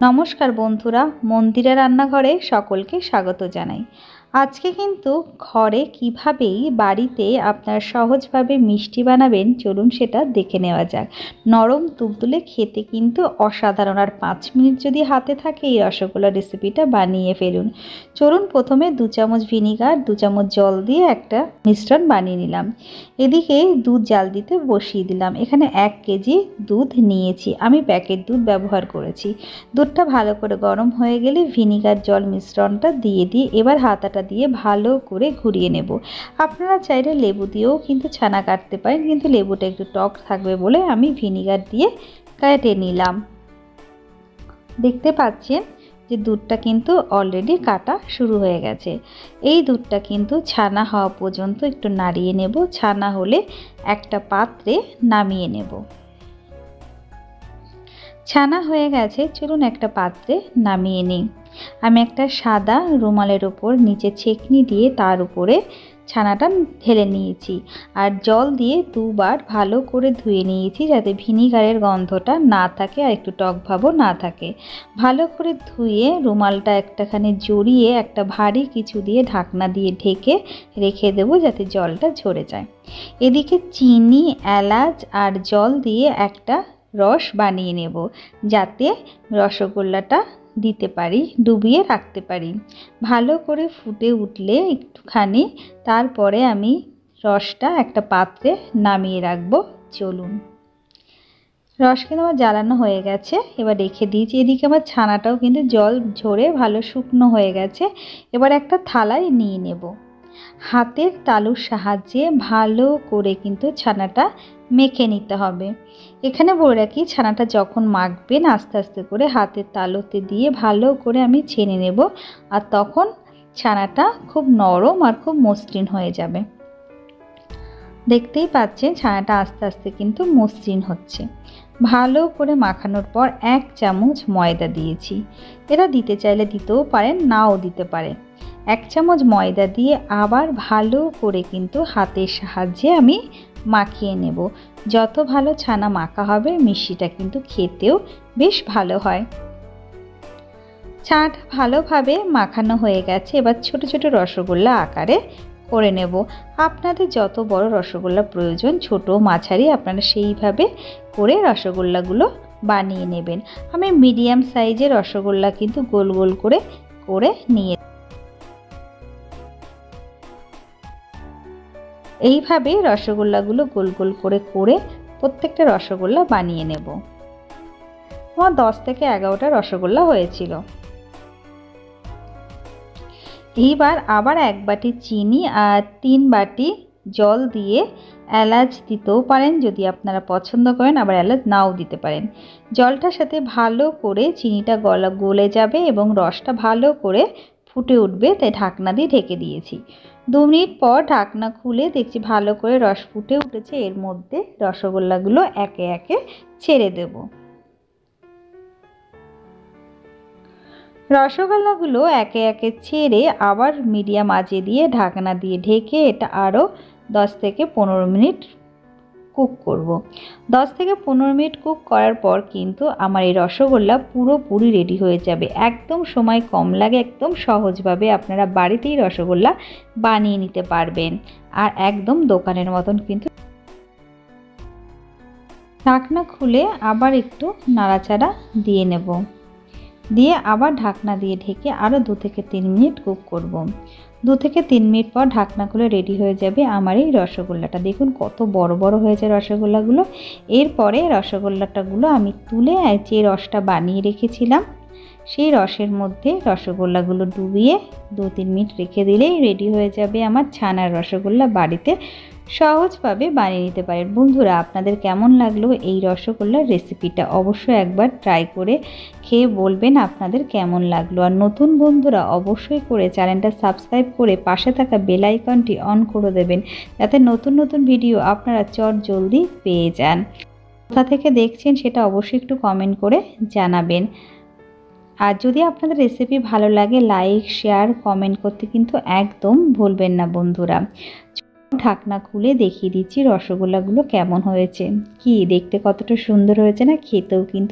নমস্কার বন্ধুরা, মন্দিরা রান্নাঘরে সকলকে স্বাগত জানাই। আজকে কিন্তু ঘরে কিভাবেই বাড়িতে আপনারা সহজভাবে মিষ্টি বানাবেন চলুন সেটা দেখে নেওয়া যাক। নরম তুলতুলে খেতে কিন্তু অসাধারণ, আর 5 মিনিট যদি হাতে থাকে এই রসগোল্লা রেসিপিটা বানিয়ে ফেলুন। চলুন প্রথমে 2 চামচ ভিনিগার 2 চামচ জল দিয়ে একটা মিশ্রণ বানিয়ে নিলাম। এদিকে দুধ জাল দিতে বসিয়ে দিলাম। এখানে 1 কেজি দুধ নিয়েছি, আমি প্যাকেট দুধ ব্যবহার করেছি। দুধটা ভালো করে গরম হয়ে গেলে ভিনিগার জল মিশ্রণটা দিয়ে এবার হাতাটা দিয়ে ভালো করে ঘুরিয়ে নেব। আপনারা চাইলে লেবু দিয়েও কিন্তু ছানা কাটতে পারেন, কিন্তু লেবুটা একটু টক থাকবে বলে আমি ভিনিগার দিয়ে কেটে নিলাম। দেখতে পাচ্ছেন যে দুধটা কিন্তু অলরেডি কাটা শুরু হয়ে গেছে। এই দুধটা কিন্তু ছানা হওয়া পর্যন্ত একটু নাড়িয়ে নেব। ছানা হলে একটা পাত্রে নামিয়ে নেব। ছানা হয়ে গেছে, চলুন একটা পাত্রে নামিয়ে নিই। আমি একটা সাদা রুমালের ওপর নিচে ছেঁকনি দিয়ে তার উপরে ছানাটা ঢেলে নিয়েছি, আর জল দিয়ে 2 বার ভালো করে ধুয়ে নিয়েছি যাতে ভিনিগারের গন্ধটা না থাকে আর একটু টক ভাবও না থাকে। ভালো করে ধুয়ে রুমালটা একটাখানে জড়িয়ে একটা ভারী কিছু দিয়ে ঢাকনা দিয়ে ঢেকে রেখে দেবো যাতে জলটা ঝরে যায়। এদিকে চিনি, এলাচ আর জল দিয়ে একটা রস বানিয়ে নেব, যাতে রসগোল্লাটা দিতে পারি, ডুবিয়ে রাখতে পারি। ভালো করে ফুটে উঠলে একটুখানি তারপরে আমি রসটা একটা পাত্রে নামিয়ে রাখবো। চলুন, রস কিন্তু আমার জ্বালানো হয়ে গেছে, এবার রেখে দিয়েছি। এদিকে আমার ছানাটাও কিন্তু জল ঝরে ভালো শুকনো হয়ে গেছে। এবার একটা থালায় নিয়ে নেব। হাতের তালুর সাহায্যে ভালো করে কিন্তু ছানাটা মেখে নিতে হবে। এখানে বলে রাখি, ছানাটা যখন মাখবেন আস্তে আস্তে করে হাতের তালুতে দিয়ে ভালো করে আমি ছেনে নেব, আর তখন ছানাটা খুব নরম আর খুব মসৃণ হয়ে যাবে। দেখতেই পাচ্ছেন ছানাটা আস্তে আস্তে কিন্তু মসৃণ হচ্ছে। ভালো করে মাখানোর পর 1 চামচ ময়দা দিয়েছি। এটা দিতে চাইলে দিতেও পারেন, নাও দিতে পারেন। 1 চামচ ময়দা দিয়ে আবার ভালো করে কিন্তু হাতের সাহায্যে আমি মাখিয়ে নেব। যত ভালো ছানা মাখা হবে মিষ্টিটা কিন্তু খেতেও বেশ ভালো হয়। ছানাটা ভালোভাবে মাখানো হয়ে গেছে, এবার ছোট ছোট রসগোল্লা আকারে করে নেব। আপনাদের যত বড় রসগোল্লা প্রয়োজন, ছোট মাঝারি, আপনারা সেইভাবে করে রসগোল্লাগুলো বানিয়ে নেবেন। আমি মিডিয়াম সাইজের রসগোল্লা কিন্তু গোল গোল করে করে নিয়ে এইভাবে রসগোল্লাগুলো গোল গোল করে করে প্রত্যেকটা রসগোল্লা বানিয়ে নেব। আমার 10 থেকে 11টা রসগোল্লা হয়েছিল। এইবার আবার 1 বাটি চিনি আর 3 বাটি জল দিয়ে, এলাচ দিতেও পারেন যদি আপনারা পছন্দ করেন, আবার এলাচ নাও দিতে পারেন। জলটার সাথে ভালো করে চিনিটা গলে যাবে এবং রসটা ভালো করে ফুটে উঠবে, তাই ঢাকনা দিয়ে ঢেকে দিয়েছি। 2 মিনিট পর ঢাকনা খুলে দেখছি ভালো করে রস ফুটে উঠেছে। এর মধ্যে রসগোল্লাগুলো একে একে ছেড়ে দেব। রসগোল্লাগুলো একে একে ছেড়ে আবার মিডিয়াম আঁচে দিয়ে ঢাকনা দিয়ে ঢেকে এটা আরও 10 থেকে 15 মিনিট কুক করব। 10 থেকে 15 মিনিট কুক করার পর কিন্তু আমার এই রসগোল্লা পুরোপুরি রেডি হয়ে যাবে। একদম সময় কম লাগে, একদম সহজভাবে আপনারা বাড়িতেই রসগোল্লা বানিয়ে নিতে পারবেন, আর একদম দোকানের মতন কিন্তু। ঢাকনা খুলে আবার একটু নাড়াচাড়া দিয়ে নেব, দিয়ে আবার ঢাকনা দিয়ে ঢেকে আরও 2 থেকে 3 মিনিট কুক করব। 2 থেকে 3 মিনিট পর ঢাকনা খুলে রেডি হয়ে যাবে আমার এই রসগোল্লাটা। দেখুন কত বড় বড় হয়েছে রসগোল্লাগুলো। এরপরে রসগোল্লাটাগুলো আমি তুলে যে রসটা বানিয়ে রেখেছিলাম সেই রসের মধ্যে রসগোল্লাগুলো ডুবিয়ে 2-3 মিনিট রেখে দিলেই রেডি হয়ে যাবে আমার ছানার রসগোল্লা। বাড়িতে সহজভাবে বানিয়ে নিতে পারেন। বন্ধুরা, আপনাদের কেমন লাগলো এই রসগোল্লার রেসিপিটা অবশ্যই একবার ট্রাই করে খেয়ে বলবেন আপনাদের কেমন লাগলো। আর নতুন বন্ধুরা অবশ্যই করে চ্যানেলটা সাবস্ক্রাইব করে পাশে থাকা বেল আইকনটি অন করে দেবেন, যাতে নতুন নতুন ভিডিও আপনারা জলদি পেয়ে যান। কোথা থেকে দেখছেন সেটা অবশ্যই একটু কমেন্ট করে জানাবেন। আর যদি আপনাদের রেসিপি ভালো লাগে লাইক, শেয়ার, কমেন্ট করতে কিন্তু একদম ভুলবেন না বন্ধুরা। ঢাকনা খুলে দেখিয়ে দিচ্ছি রসগোল্লাগুলো কেমন হয়েছে। কি দেখতে কতটা সুন্দর হয়েছে না, খেতেও কিন্তু